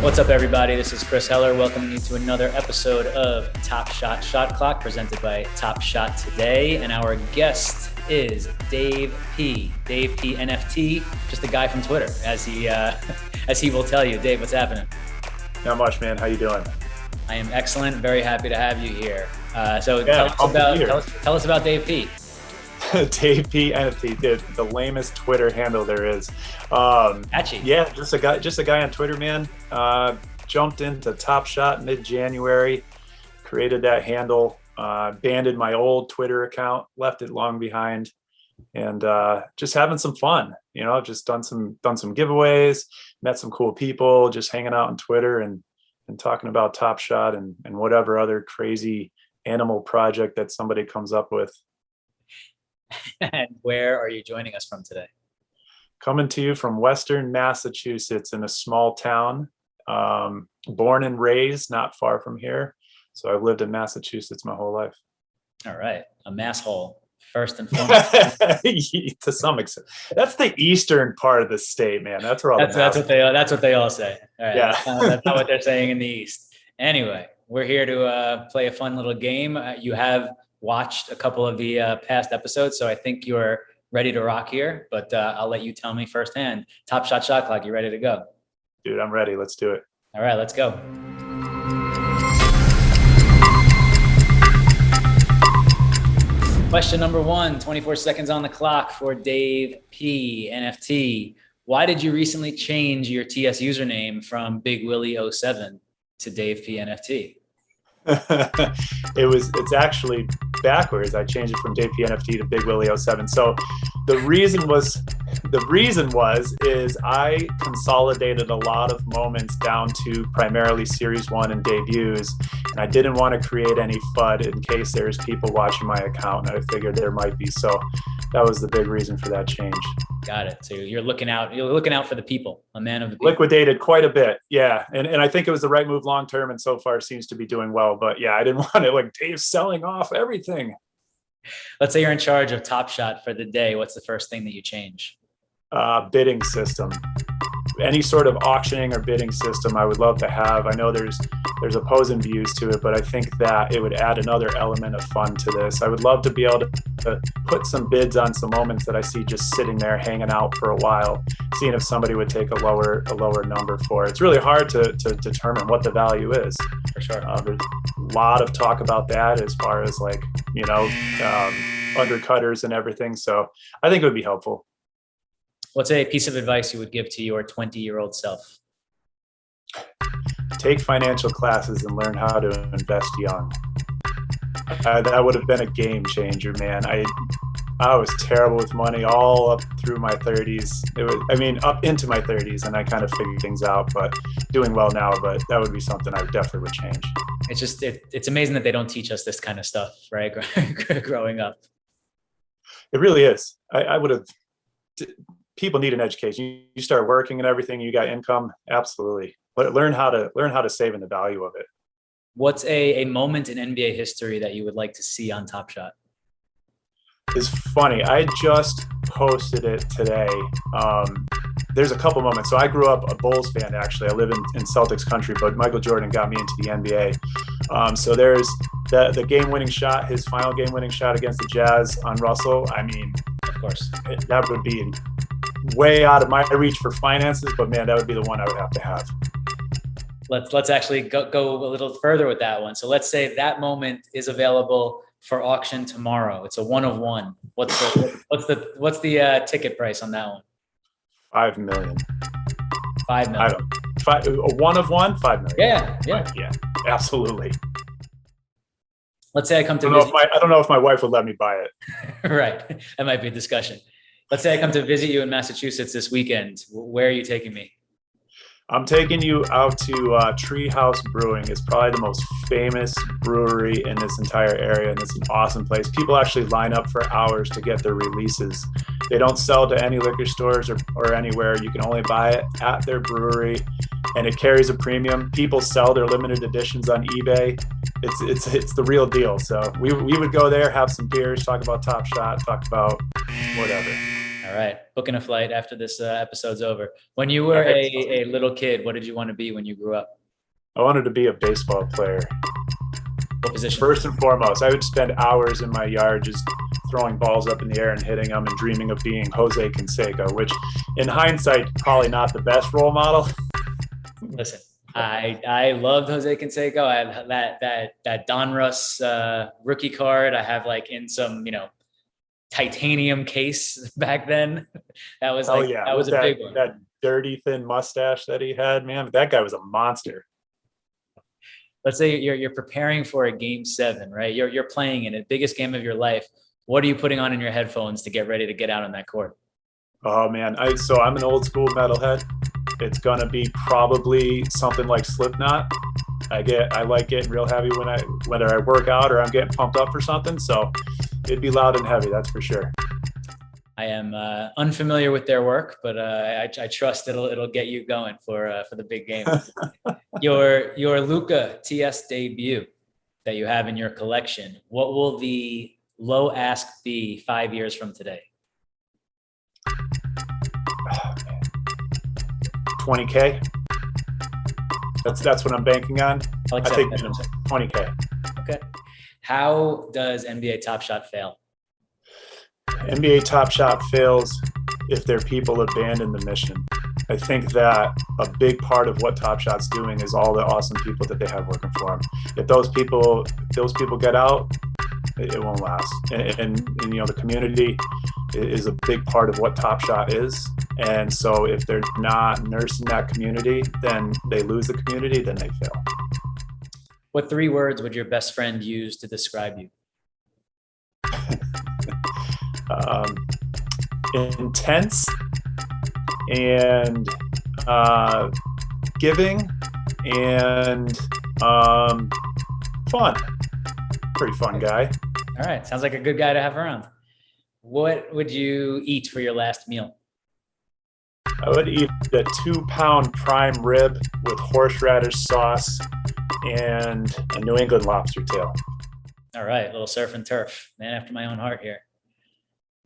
What's up, everybody? This is Chris Heller welcoming you to another episode of Top Shot Shot Clock presented by Top Shot Today. And our guest is Dave P. Dave P. Pnft, just a guy from Twitter, as he will tell you. Dave, what's happening? Not much, man. How you doing? I am excellent. Very happy to have you here. Tell us about Dave P. Dave P. Pnft, the lamest Twitter handle there is. Catchy. Yeah, just a guy on Twitter, man. Jumped into Top Shot mid-January, created that handle, abandoned my old Twitter account, left it long behind, and just having some fun. You know, just done some giveaways, met some cool people, just hanging out on Twitter and talking about Top Shot and whatever other crazy animal project that somebody comes up with. And where are you joining us from today? Coming to you from Western Massachusetts in a small town, born and raised not far from here. So I've lived in Massachusetts my whole life. All right. A masshole, first and foremost. To some extent. That's the eastern part of the state, man. That's where all that's what they all say. All right. Yeah. That's not what they're saying in the East. Anyway, we're here to play a fun little game. You have watched a couple of the past episodes, so I think you're ready to rock here, but I'll let you tell me firsthand. Top Shot Shot Clock, you ready to go? Dude, I'm ready. Let's do it. All right, let's go. Question number 1, 24 seconds on the clock for Dave P. Pnft. Why did you recently change your TS username from Big Willie 07 to Dave P. Pnft? It's actually backwards. I changed it from Dave P. Pnft to Big Willie 07. So the reason was I consolidated a lot of moments down to primarily series 1 and debuts, and I didn't want to create any FUD in case there's people watching my account, and I figured there might be. So that was the big reason for that change. Got it. So you're looking out for the people, a man of the people. Liquidated quite a bit. Yeah. And I think it was the right move long term, and so far seems to be doing well. But yeah, I didn't want it like Dave selling off everything. Let's say you're in charge of Top Shot for the day. What's the first thing that you change? Bidding system. Any sort of auctioning or bidding system I would love to have. I know there's opposing views to it, but I think that it would add another element of fun to this. I would love to be able to put some bids on some moments that I see just sitting there hanging out for a while, seeing if somebody would take a lower number for it. It's really hard to determine what the value is. For sure. There's a lot of talk about that as far as like, undercutters and everything. So I think it would be helpful. What's a piece of advice you would give to your 20-year-old self? Take financial classes and learn how to invest young. That would have been a game changer, man. I was terrible with money all up through my 30s. Up into my 30s, and I kind of figured things out, but doing well now. But that would be something I definitely would change. It's just, it's amazing that they don't teach us this kind of stuff, right? Growing up. It really is. I would have... People need an education. You start working and everything, you got income. Absolutely. But learn how to save in the value of it. What's a moment in NBA history that you would like to see on Top Shot? It's funny. I just posted it today. There's a couple moments. So I grew up a Bulls fan, actually. I live in Celtics country, but Michael Jordan got me into the NBA. So there's the game-winning shot, his final game-winning shot against the Jazz on Russell. I mean, of course, that would be way out of my reach for finances, but man, that would be the one I would have to have. Let's actually go a little further with that one. So let's say that moment is available for auction tomorrow. It's a 1 of 1. What's the ticket price on that one? $5 million. $5 million. A 1 of 1, $5 million. Yeah, absolutely. Let's say I come to I don't know if my wife would let me buy it. Right, that might be a discussion. Let's say I come to visit you in Massachusetts this weekend. Where are you taking me? I'm taking you out to Treehouse Brewing. It's probably the most famous brewery in this entire area, and it's an awesome place. People actually line up for hours to get their releases. They don't sell to any liquor stores or anywhere. You can only buy it at their brewery, and it carries a premium. People sell their limited editions on eBay. It's the real deal. So we would go there, have some beers, talk about Top Shot, talk about whatever. All All right, booking a flight after this episode's over. When you were a little kid, what did you want to be when you grew up? I wanted to be a baseball player. What position? First and foremost, I would spend hours in my yard just throwing balls up in the air and hitting them and dreaming of being Jose Canseco, which in hindsight, probably not the best role model. Listen, I loved Jose Canseco. I had that Donruss rookie card. I have like in some, titanium case back then. That was like, that was a big one. That dirty thin mustache that he had, man. That guy was a monster. Let's say you're preparing for a game 7, right? You're playing in it, biggest game of your life. What are you putting on in your headphones to get ready to get out on that court? Oh man, I'm an old school metalhead. It's gonna be probably something like Slipknot. I like getting real heavy whether I work out or I'm getting pumped up for something. So it'd be loud and heavy, that's for sure. I am unfamiliar with their work, but I trust it'll get you going for the big game. Your Luka TS debut that you have in your collection, what will the low ask be 5 years from today? 20K. That's what I'm banking on. I think 20K. Okay. How does NBA Top Shot fail? NBA Top Shot fails if their people abandon the mission. I think that a big part of what Top Shot's doing is all the awesome people that they have working for them. If those people get out, it won't last. And the community is a big part of what Top Shot is. And so if they're not nursing that community, then they lose the community, then they fail. What 3 words would your best friend use to describe you? Intense and giving and fun. Pretty fun guy. All right. Sounds like a good guy to have around. What would you eat for your last meal? I would eat a 2-pound prime rib with horseradish sauce and a New England lobster tail. All right. A little surf and turf. Man after my own heart here.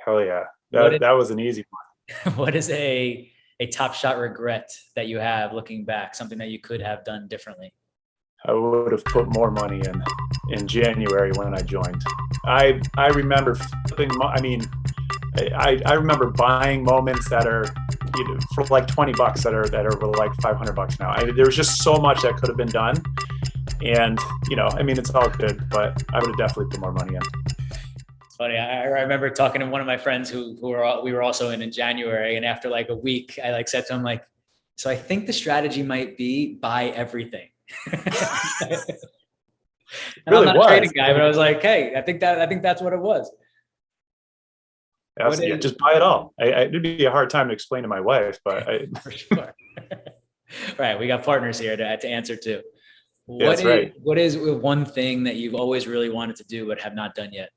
Hell yeah. That was an easy one. What is a Top Shot regret that you have looking back? Something that you could have done differently? I would have put more money in January when I joined. I remember flipping. I remember buying moments that are for like $20 that are like $500 now. There was just so much that could have been done, and it's all good, but I would have definitely put more money in. It's funny. I remember talking to one of my friends we were also in January, and after like a week, I said to him so I think the strategy might be buy everything. Really, I'm not a trading guy, but I was like, hey, I think that's what it was. Yeah, just buy it all. It'd be a hard time to explain to my wife, but for sure. Right, we got partners here to answer to. That's right. What is one thing that you've always really wanted to do but have not done yet?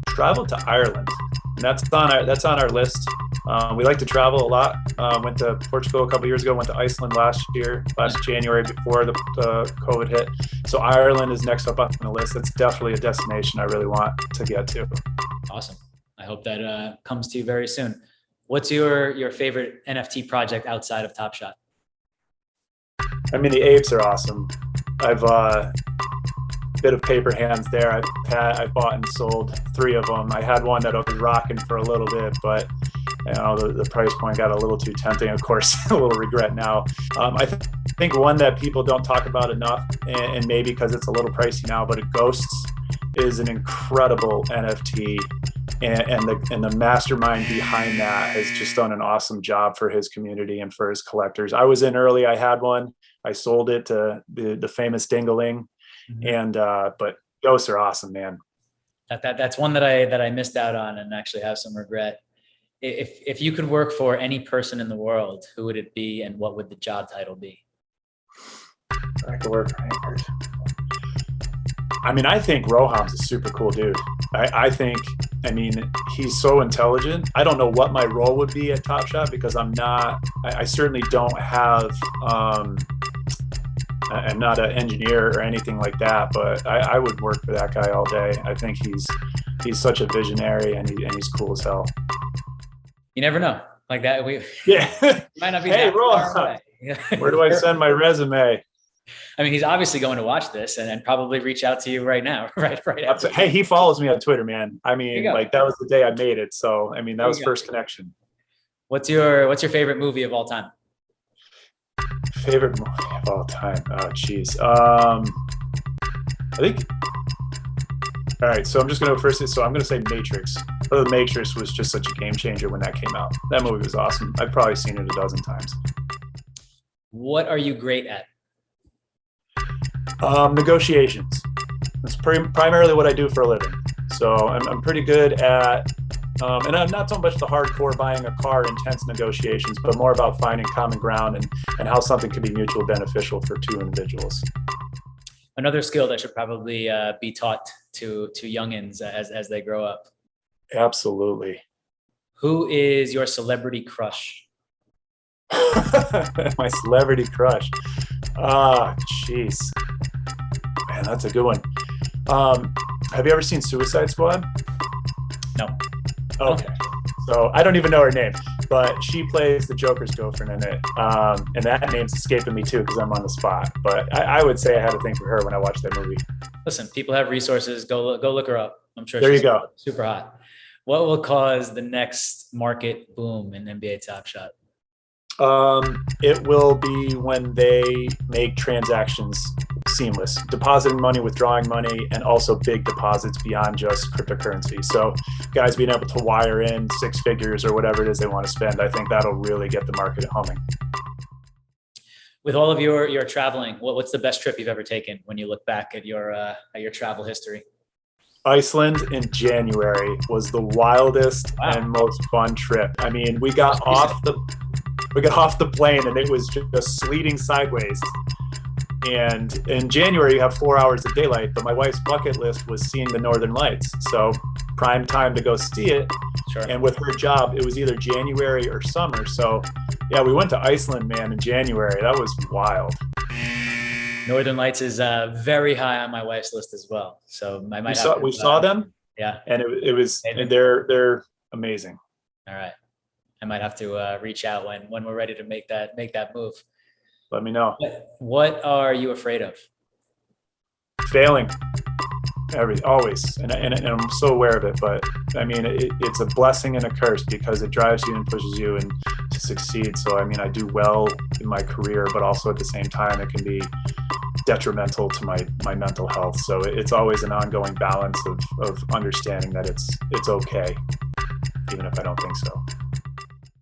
Travel to Ireland. And that's on our list. We like to travel a lot. Went to Portugal a couple years ago, went to Iceland last January before the COVID hit. So Ireland is next up on the list. It's definitely a destination I really want to get to. Awesome. I hope that comes to you very soon. What's your favorite NFT project outside of Top Shot? The apes are awesome. I've bit of paper hands there. I've bought and sold 3 of them. I had one that I was rocking for a little bit, but the price point got a little too tempting. Of course, a little regret now. I think one that people don't talk about enough, and maybe because it's a little pricey now, but Ghosts is an incredible NFT, and the mastermind behind that has just done an awesome job for his community and for his collectors. I was in early. I had one. I sold it to the famous Dingaling. Mm-hmm. But Ghosts are awesome, man. That's one that I missed out on and actually have some regret. If you could work for any person in the world, who would it be, and what would the job title be? I could work for any person. I think Roham's a super cool dude. I think he's so intelligent. I don't know what my role would be at Top Shot because I certainly don't have I'm not an engineer or anything like that, but I would work for that guy all day. I think he's such a visionary, and he's cool as hell. You never know. Like that, we Yeah. might not be Hey, that far Roll. away. Where do I send my resume? I mean, he's obviously going to watch this and probably reach out to you right now, right after. Hey, he follows me on Twitter, man. I There mean, you go. like that was the day I made it. So, I mean, that There was you go. first connection. What's your favorite movie of all time? Favorite movie of all time? Oh, geez. I think. All right, so I'm just gonna go first. So I'm gonna say Matrix. The Matrix was just such a game changer when that came out. That movie was awesome. I've probably seen it a dozen times. What are you great at? Negotiations. That's primarily what I do for a living. So I'm pretty good at, and I'm not so much the hardcore buying a car intense negotiations, but more about finding common ground and how something can be mutually beneficial for two individuals. Another skill that should probably be taught to youngins as they grow up. Absolutely. Who is your celebrity crush? My celebrity crush. Ah, jeez. Man, that's a good one. Have you ever seen Suicide Squad? No. Okay. So I don't even know her name, but she plays the Joker's girlfriend in it. And that name's escaping me too because I'm on the spot. But I would say I had a thing for her when I watched that movie. Listen, people have resources. Go look her up. I'm sure There she's you go. super hot. What will cause the next market boom in NBA Top Shot? It will be when they make transactions seamless, depositing money, withdrawing money, and also big deposits beyond just cryptocurrency. So guys being able to wire in 6 figures or whatever it is they want to spend, I think that'll really get the market humming. With all of your traveling, what's the best trip you've ever taken when you look back at your travel history? Iceland in January was the wildest and most fun trip. I mean, we got off the plane and it was just sleeting sideways. And in January, you have 4 hours of daylight, but my wife's bucket list was seeing the Northern Lights. So prime time to go see it. Sure. And with her job, it was either January or summer. So yeah, we went to Iceland, man, in January. That was wild. Northern Lights is very high on my wife's list as well. So I might we saw them. Yeah. And it was, and they're amazing. All right. I might have to reach out when we're ready to make that move. Let me know. What are you afraid of? Failing. Always. And I'm so aware of it, but I mean, it's a blessing and a curse because it drives you and pushes you and to succeed. So, I mean, I do well in my career, but also at the same time, it can be detrimental to my mental health. So it's always an ongoing balance of understanding that it's okay, even if I don't think so.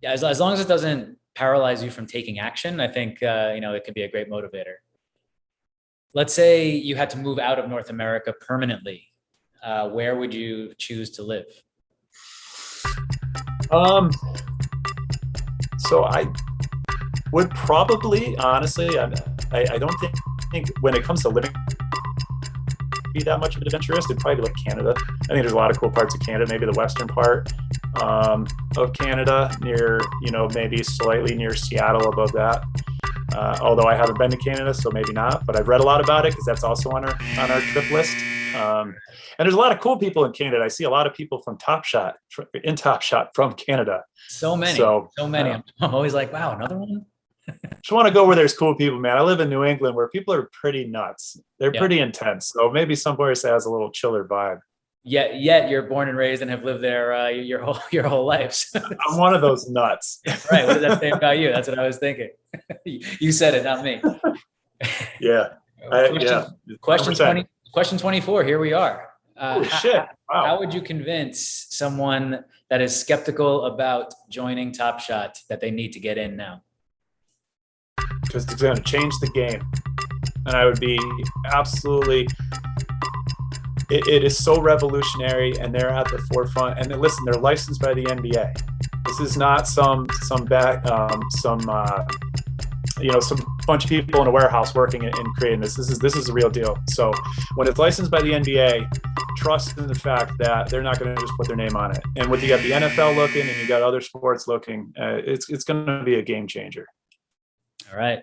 Yeah, as long as it doesn't paralyze you from taking action, I think it could be a great motivator. Let's say you had to move out of North America permanently. Where would you choose to live? So I would probably, honestly, I don't think when it comes to living, be that much of an adventurist. It'd probably be like Canada. I think there's a lot of cool parts of Canada. Maybe the western part of Canada, near maybe slightly near Seattle, above that. Although I haven't been to Canada, so maybe not. But I've read a lot about it because that's also on our trip list. And there's a lot of cool people in Canada. I see a lot of people from Top Shot from Canada. So many. I'm always like, wow, another one. Just want to go where there's cool people, man. I live in New England where people are pretty nuts. They're pretty intense. So maybe somewhere that has a little chiller vibe. Yet you're born and raised and have lived there your whole life. So I'm one of those nuts. Right. What does that say about you? That's what I was thinking. You said it, not me. Yeah. Question 24. Here we are. Oh, shit. Wow. How would you convince someone that is skeptical about joining Top Shot that they need to get in now? Because it's going to change the game. And I would be absolutely, it is so revolutionary and they're at the forefront. And then, listen, they're licensed by the NBA. This is not some bunch of people in a warehouse working and creating this. This is the real deal. So when it's licensed by the NBA, trust in the fact that they're not going to just put their name on it. And when you got the NFL looking and you got other sports looking, it's going to be a game changer. All right.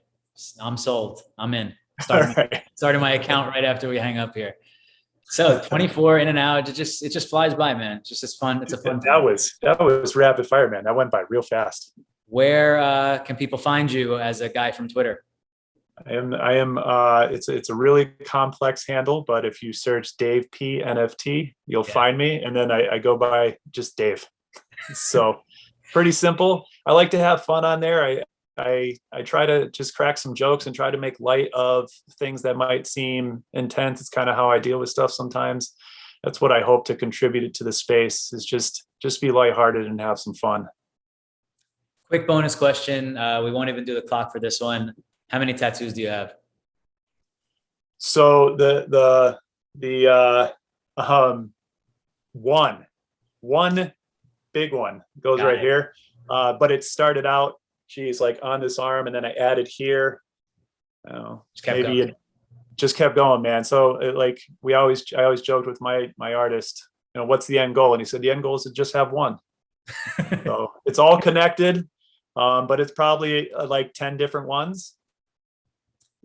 I'm sold. I'm in. Starting my account right after we hang up here. So 24 in and out. It just flies by, man. It's just fun. It's a fun time. That was rapid fire, man. That went by real fast. Where can people find you as a guy from Twitter? It's a really complex handle, but if you search Dave Pnft, you'll find me. And then I go by just Dave. So pretty simple. I like to have fun on there. I try to just crack some jokes and try to make light of things that might seem intense. It's kind of how I deal with stuff sometimes. That's what I hope to contribute to the space, is just be lighthearted and have some fun. Quick bonus question. We won't even do the clock for this one. How many tattoos do you have? So one big one goes right here. But it started out, geez, like on this arm, and then I added here. Maybe it just kept going, man. So I always joked with my artist, what's the end goal? And he said, the end goal is to just have one. So it's all connected, but it's probably like 10 different ones.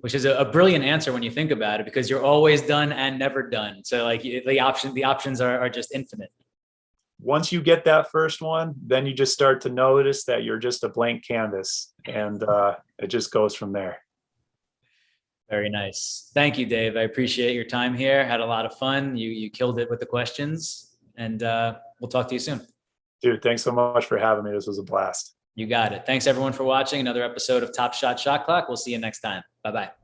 Which is a brilliant answer when you think about it, because you're always done and never done. So like the options are just infinite. Once you get that first one, then you just start to notice that you're just a blank canvas, and it just goes from there. Very nice. Thank you, Dave. I appreciate your time here. Had a lot of fun. You killed it with the questions, and we'll talk to you soon. Dude, thanks so much for having me. This was a blast. You got it. Thanks everyone for watching another episode of Top Shot Shot Clock. We'll see you next time. Bye-bye.